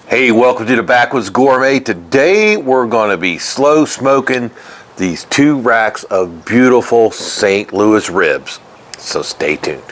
Hey, welcome to the Backwoods Gourmet. Today we're going to be slow smoking these 2 racks of beautiful St. Louis ribs. So stay tuned.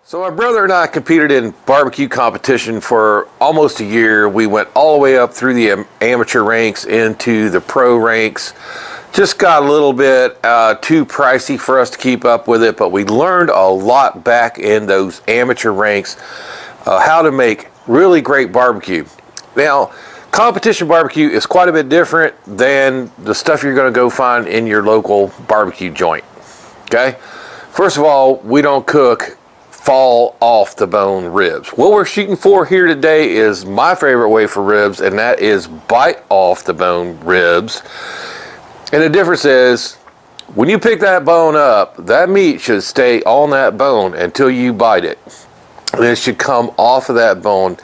So my brother and I competed in barbecue competition for almost a year. We went all the way up through the amateur ranks into the pro ranks. Just got a little bit too pricey for us to keep up with it, but we learned a lot back in those amateur ranks, how to make really great barbecue. Now, competition barbecue is quite a bit different than the stuff you're going to go find in your local barbecue joint. Okay? First of all, we don't cook fall off the bone ribs. What we're shooting for here today is my favorite way for ribs, and that is bite off the bone ribs. And the difference is, when you pick that bone up, that meat should stay on that bone until you bite it. And it should come off of that bone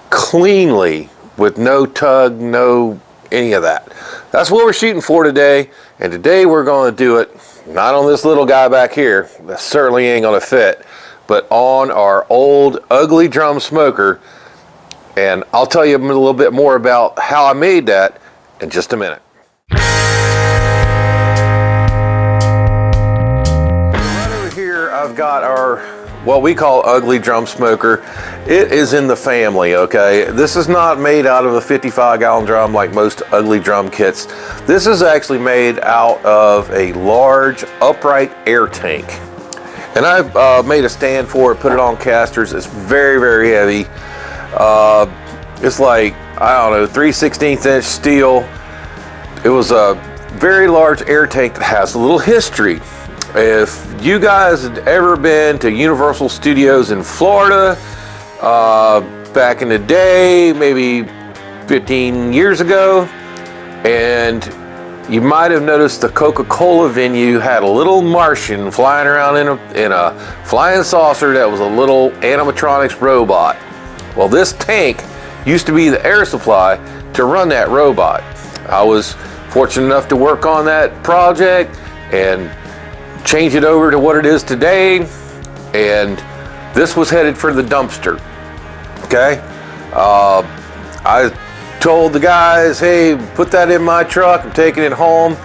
cleanly with no tug, no any of that. That's what we're shooting for today. And today we're going to do it not on this little guy back here. That certainly ain't going to fit, but on our old ugly drum smoker. And I'll tell you a little bit more about how I made that in just a minute. Right over here I've got our, what we call ugly drum smoker. It is in the family, okay? This is not made out of a 55-gallon drum like most ugly drum kits. This is actually made out of a large upright air tank. And I made a stand for it, put it on casters. It's very, very heavy. It's like, I don't know, 3/16" steel. It was a very large air tank that has a little history. If you guys had ever been to Universal Studios in Florida, back in the day, maybe 15 years ago, and you might have noticed the Coca-Cola venue had a little Martian flying around in a flying saucer that was a little animatronics robot. Well, this tank used to be the air supply to run that robot. I was fortunate enough to work on that project and change it over to what it is today. And this was headed for the dumpster. Okay? I told the guys, hey, put that in my truck, I'm taking it home.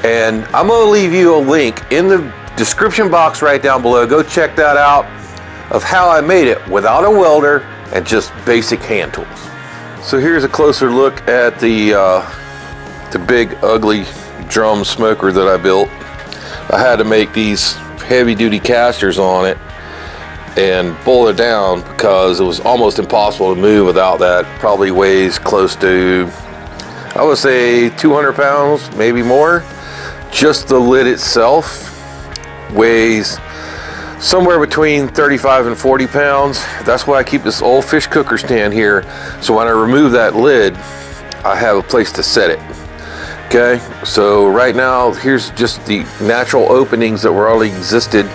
And I'm going to leave you a link in the description box right down below. Go check that out of how I made it without a welder and just basic hand tools. So here's a closer look at the big ugly drum smoker that I built. I had to make these heavy duty casters on it and bolt it down because it was almost impossible to move without that. Probably weighs close to, I would say 200 pounds, maybe more. Just the lid itself weighs somewhere between 35 and 40 pounds. That's why I keep this old fish cooker stand here. So when I remove that lid, I have a place to set it. Okay, so right now, here's just the natural openings that were already existed.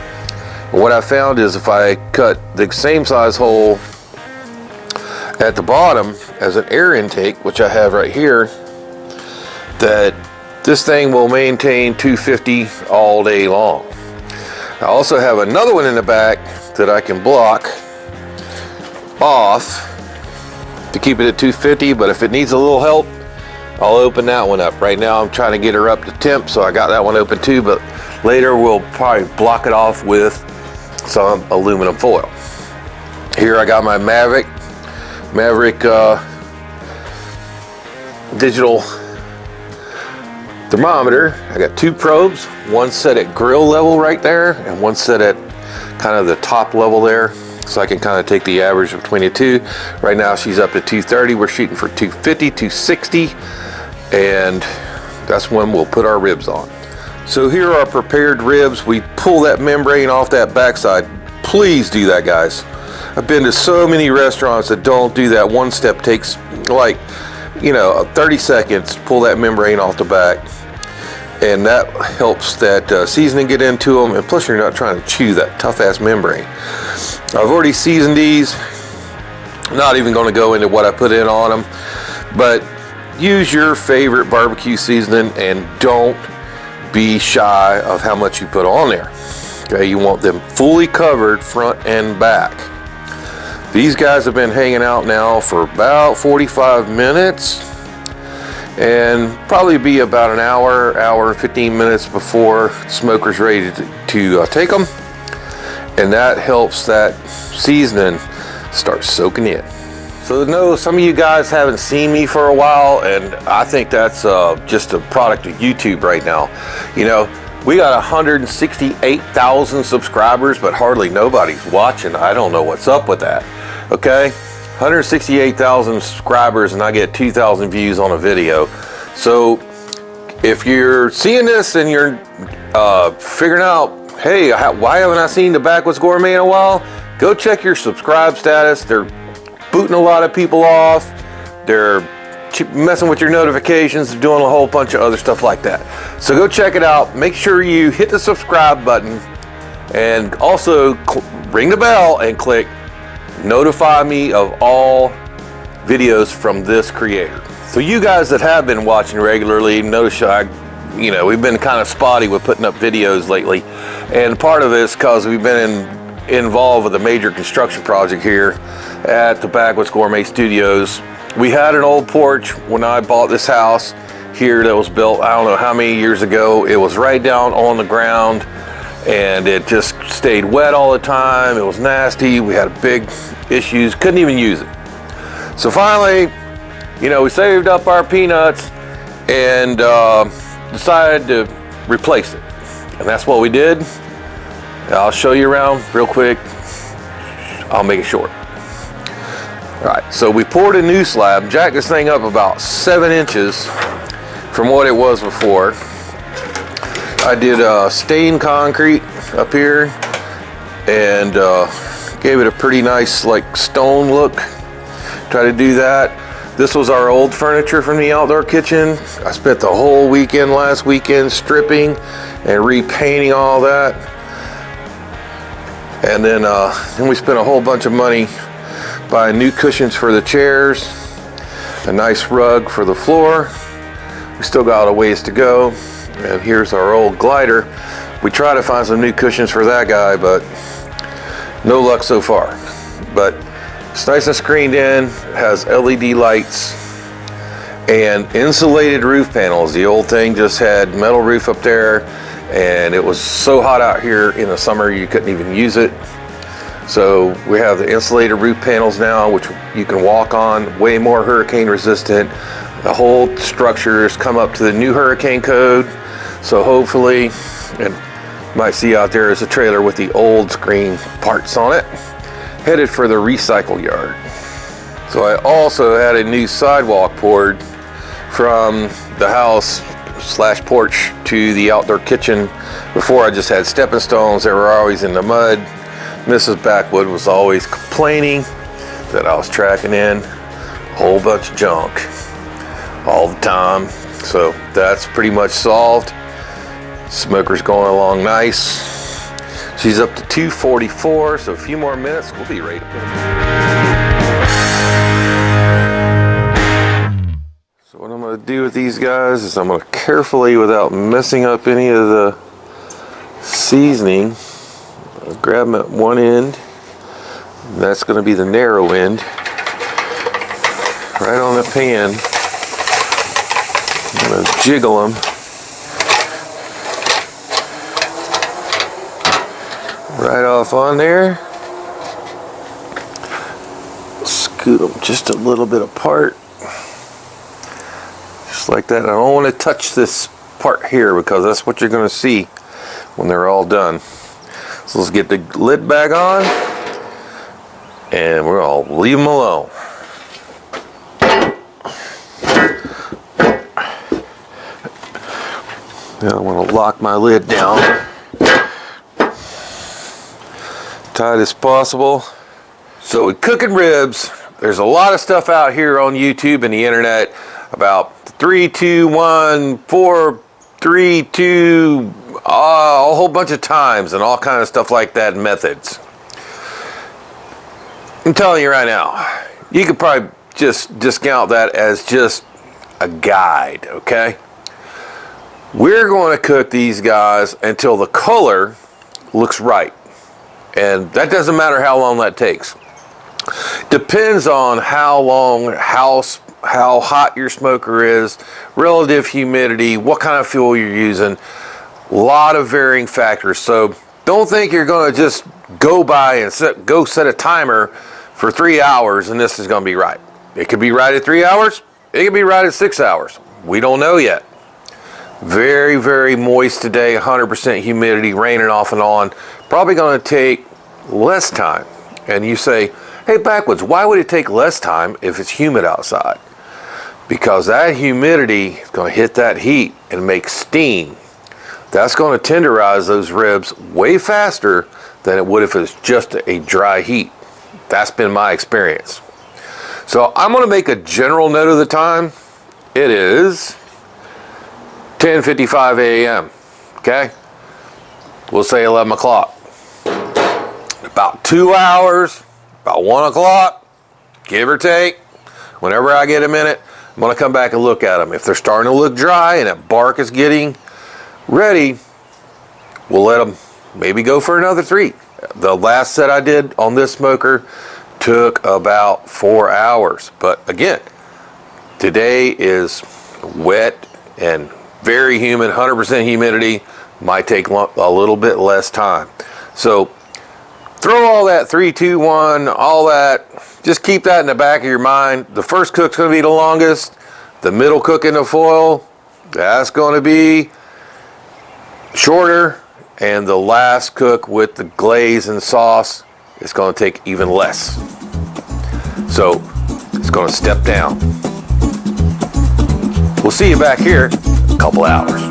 What I found is if I cut the same size hole at the bottom as an air intake, which I have right here, that this thing will maintain 250 all day long. I also have another one in the back that I can block off to keep it at 250, but if it needs a little help, I'll open that one up. Right now I'm trying to get her up to temp, so I got that one open too, but later we'll probably block it off with some aluminum foil. Here I got my Maverick digital thermometer. I got 2 probes, one set at grill level right there and one set at kind of the top level there, so I can kind of take the average between the two. Right now she's up to 230. We're shooting for 250, 260, and that's when we'll put our ribs on. So here are our prepared ribs. We pull that membrane off that backside. Please do that, guys. I've been to so many restaurants that don't do that. One step takes like, 30 seconds to pull that membrane off the back. and that helps that seasoning get into them, and plus you're not trying to chew that tough ass membrane. I've already seasoned these, not even going to go into what I put in on them, but use your favorite barbecue seasoning and don't be shy of how much you put on there. Okay, you want them fully covered front and back. These guys have been hanging out now for about 45 minutes, and probably be about an hour and 15 minutes before the smoker's ready to take them, and that helps that seasoning start soaking in. So I know some of you guys haven't seen me for a while, and I think that's just a product of YouTube right now. You know, we got 168,000 subscribers, but hardly nobody's watching. I don't know what's up with that. Okay, 168,000 subscribers, and I get 2,000 views on a video. So if you're seeing this and you're figuring out, hey, why haven't I seen the Backwoods Gourmet in a while? Go check your subscribe status. They're booting a lot of people off. They're messing with your notifications, doing a whole bunch of other stuff like that. So go check it out. Make sure you hit the subscribe button, and also ring the bell and click notify me of all videos from this creator. So you guys that have been watching regularly notice we've been kind of spotty with putting up videos lately, and part of it is because we've been involved with a major construction project here at the Backwoods Gourmet Studios. We had an old porch when I bought this house here that was built, I don't know how many years ago. It was right down on the ground, and it just stayed wet all the time. It was nasty. We had big issues, couldn't even use it. So finally, we saved up our peanuts and decided to replace it, and that's what we did. I'll show you around real quick. I'll make it short. All right, so we poured a new slab, jacked this thing up about 7 inches from what it was before. I did stained concrete up here and gave it a pretty nice like stone look. Try to do that. This was our old furniture from the outdoor kitchen. I spent the whole weekend last weekend stripping and repainting all that. And then we spent a whole bunch of money buying new cushions for the chairs, a nice rug for the floor. We still got a ways to go. And here's our old glider. We try to find some new cushions for that guy, but no luck so far. But it's nice and screened in. It has LED lights and insulated roof panels. The old thing just had metal roof up there, and it was so hot out here in the summer you couldn't even use it. So we have the insulated roof panels now, which you can walk on, way more hurricane resistant. The whole structure has come up to the new hurricane code. So hopefully, and you might see out there is a trailer with the old screen parts on it, headed for the recycle yard. So I also had a new sidewalk poured from the house / porch to the outdoor kitchen. Before I just had stepping stones that were always in the mud. Mrs. Backwood was always complaining that I was tracking in a whole bunch of junk all the time. So that's pretty much solved. Smoker's going along nice. She's up to 244, so a few more minutes, we'll be ready to put them. So what I'm going to do with these guys is I'm going to carefully, without messing up any of the seasoning, I'll grab them at one end. That's going to be the narrow end, right on the pan. I'm going to jiggle them right off on there. Scoot them just a little bit apart, just like that. I don't want to touch this part here because that's what you're going to see when they're all done. So let's get the lid back on, and we're all leave them alone. Now I want to lock my lid down tight as possible. So with cooking ribs, there's a lot of stuff out here on YouTube and the internet about 3, 2, 1, 4, 3, 2, a whole bunch of times and all kind of stuff like that, methods. I'm telling you right now, you could probably just discount that as just a guide, okay? We're going to cook these guys until the color looks right. And that doesn't matter how long that takes. Depends on how long, how hot your smoker is, relative humidity, what kind of fuel you're using. A lot of varying factors. So don't think you're going to just go by and set a timer for 3 hours and this is going to be right. It could be right at 3 hours. It could be right at 6 hours. We don't know yet. Very, very moist today, 100% humidity, raining off and on. Probably going to take less time. And you say, hey, Backwoods, why would it take less time if it's humid outside? Because that humidity is going to hit that heat and make steam. That's going to tenderize those ribs way faster than it would if it was just a dry heat. That's been my experience. So I'm going to make a general note of the time. It is 10:55 a.m. Okay? We'll say 11 o'clock. About 2 hours, about 1 o'clock, give or take. Whenever I get a minute, I'm going to come back and look at them. If they're starting to look dry and that bark is getting ready, we'll let them maybe go for another 3. The last set I did on this smoker took about 4 hours. But again, today is wet and very humid, 100% humidity. Might take a little bit less time. So throw all that 3, 2, 1, all that. Just keep that in the back of your mind. The first cook's going to be the longest. The middle cook in the foil, that's going to be shorter. And the last cook with the glaze and sauce is going to take even less. So it's going to step down. We'll see you back here in a couple hours.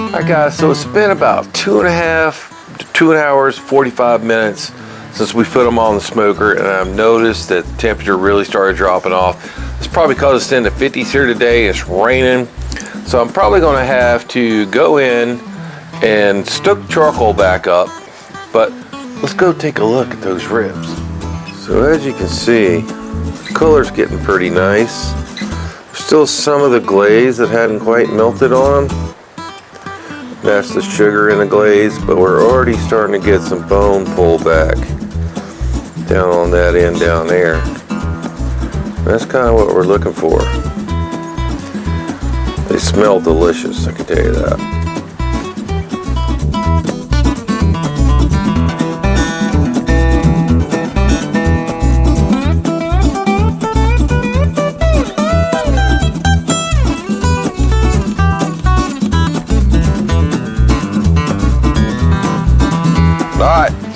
Alright guys, so it's been about 2.5 to 2 hours, 45 minutes since we put them on the smoker, and I've noticed that the temperature really started dropping off. It's probably because it's in the 50s here today, it's raining. So I'm probably going to have to go in and stoke charcoal back up, but let's go take a look at those ribs. So as you can see, the color's getting pretty nice. There's still some of the glaze that hadn't quite melted on them. That's the sugar in the glaze, but we're already starting to get some bone pull back down on that end down there. That's kind of what we're looking for. They smell delicious, I can tell you that.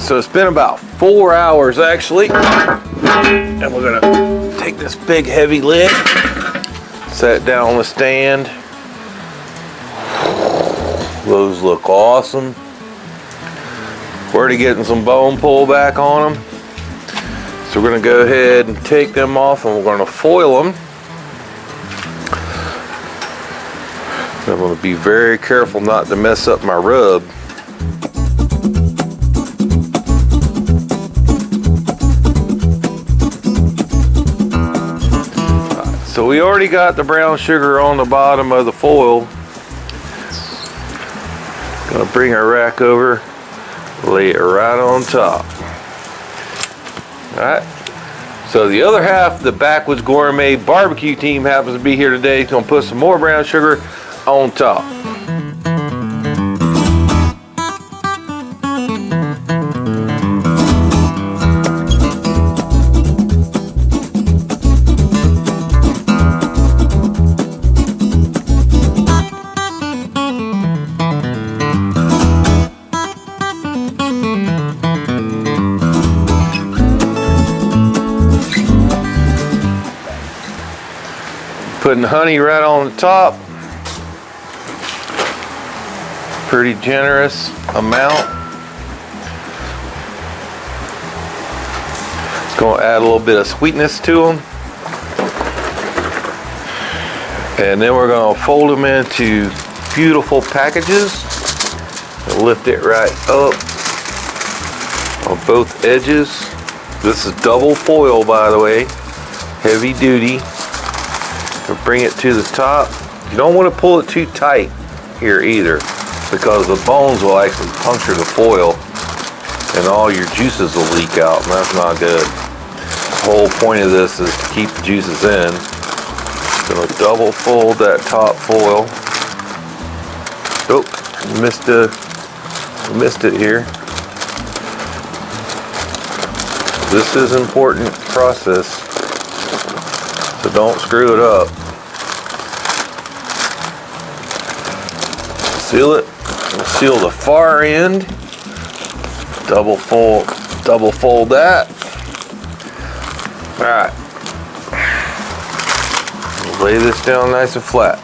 So it's been about 4 hours actually, and we're gonna take this big heavy lid, set it down on the stand. Those look awesome. We're already getting some bone pull back on them. So we're gonna go ahead and take them off and we're gonna foil them. I'm gonna be very careful not to mess up my rub. So we already got the brown sugar on the bottom of the foil. Gonna bring our rack over, lay it right on top. All right. So the other half, the Backwoods Gourmet barbecue team happens to be here today. Gonna put some more brown sugar on top. Putting honey right on the top. Pretty generous amount. Gonna add a little bit of sweetness to them. And then we're gonna fold them into beautiful packages. And lift it right up on both edges. This is double foil, by the way, heavy duty. And bring it to the top. You don't want to pull it too tight here either, because the bones will actually puncture the foil and all your juices will leak out, and that's not good. The whole point of this is to keep the juices in. Gonna double fold that top foil. Oh, missed it here. This is an important process, so don't screw it up. Seal it. We'll seal the far end. Double fold that. All right. We'll lay this down nice and flat.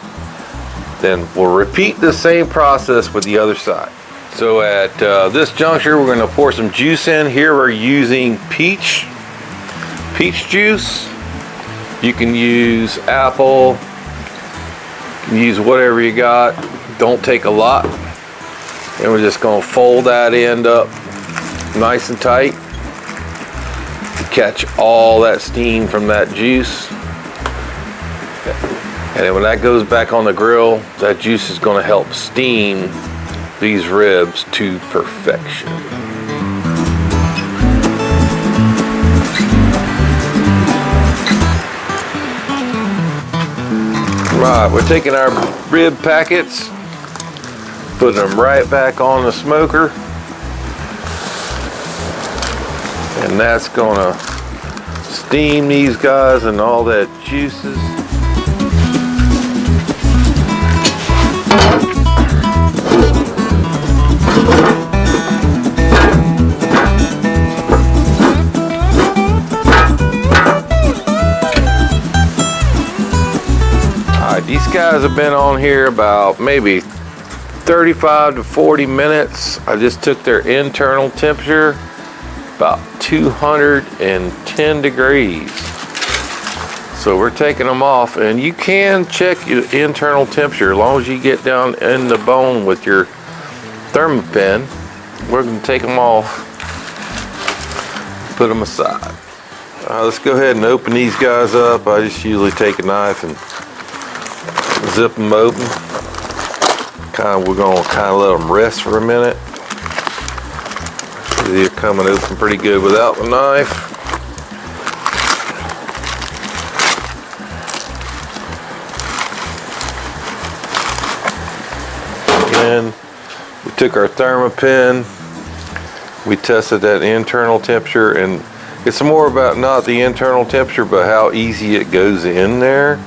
Then we'll repeat the same process with the other side. So at this juncture, we're going to pour some juice in. Here we're using peach juice. You can use apple. You can use whatever you got. Don't take a lot. And we're just going to fold that end up nice and tight to catch all that steam from that juice. And then when that goes back on the grill, that juice is going to help steam these ribs to perfection. Right, we're taking our rib packets, putting them right back on the smoker, and that's gonna steam these guys and all that juices. These guys have been on here about maybe 35 to 40 minutes. I just took their internal temperature, about 210 degrees. So we're taking them off, and you can check your internal temperature as long as you get down in the bone with your thermopin. We're going to take them off, put them aside. Let's go ahead and open these guys up. I just usually take a knife and zip them open. We're going to let them rest for a minute. They're coming open pretty good without the knife. Again, we took our thermopin. We tested that internal temperature, and it's more about not the internal temperature, but how easy it goes in there,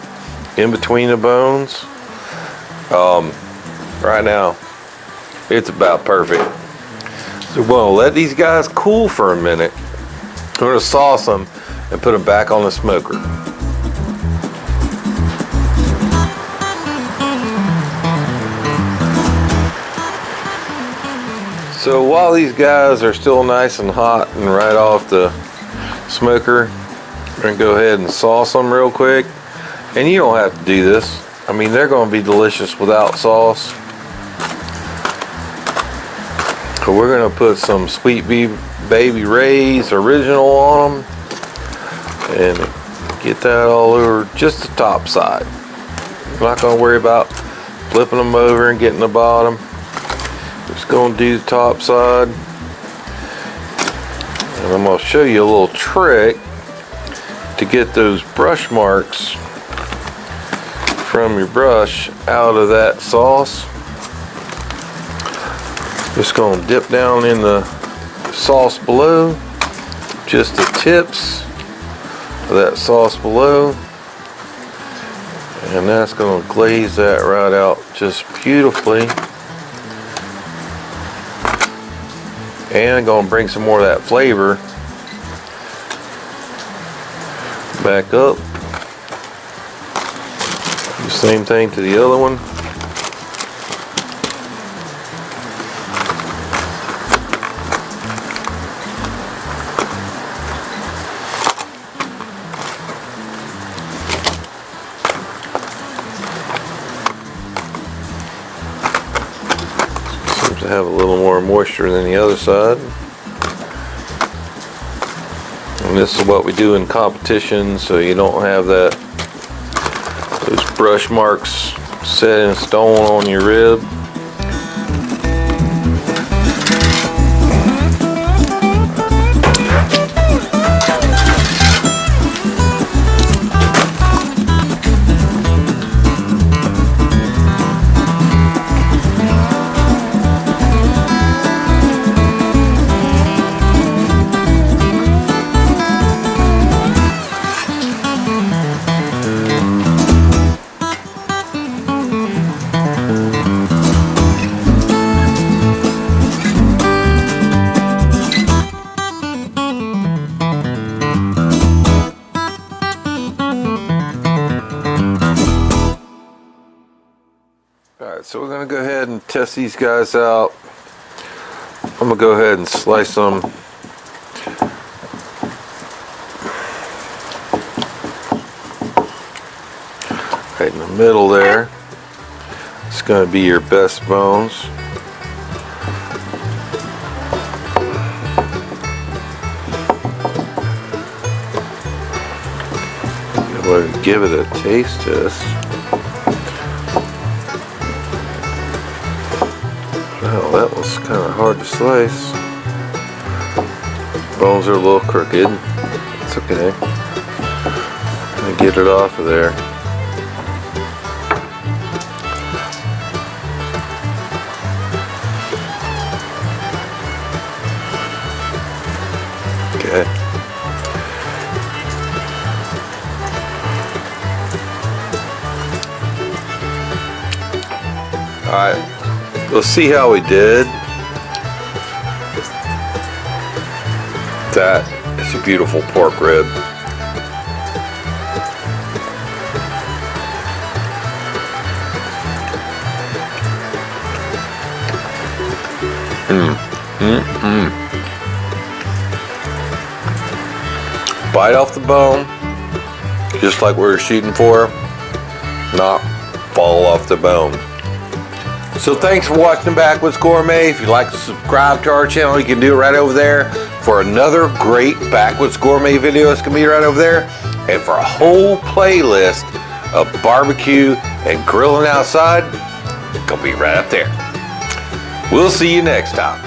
in between the bones. Right now, it's about perfect. So we'll let these guys cool for a minute. We're gonna sauce them and put them back on the smoker. So while these guys are still nice and hot and right off the smoker, we're gonna go ahead and sauce them real quick. And you don't have to do this. I mean, they're gonna be delicious without sauce. So we're gonna put some Sweet Baby Ray's original on them and get that all over just the top side. I'm not gonna worry about flipping them over and getting the bottom. Just gonna do the top side. And I'm gonna show you a little trick to get those brush marks from your brush out of that sauce. Just gonna dip down in the sauce below, just the tips of that sauce below, and that's gonna glaze that right out just beautifully. And gonna bring some more of that flavor back up. The same thing to the other one. Seems to have a little more moisture than the other side. And this is what we do in competition, so you don't have those brush marks set in stone on your rib. Alright, so we're going to go ahead and test these guys out. I'm going to go ahead and slice them. Right in the middle there. It's going to be your best bones. Go ahead and give it a taste test. Oh, that was kind of hard to slice. Bones are a little crooked. It's okay. I'm gonna get it off of there. Okay. All right. We'll see how we did. That is a beautiful pork rib. Bite off the bone, just like we were shooting for, not fall off the bone. So thanks for watching Backwoods Gourmet. If you'd like to subscribe to our channel, you can do it right over there. For another great Backwoods Gourmet video, it's going to be right over there. And for a whole playlist of barbecue and grilling outside, it's going to be right up there. We'll see you next time.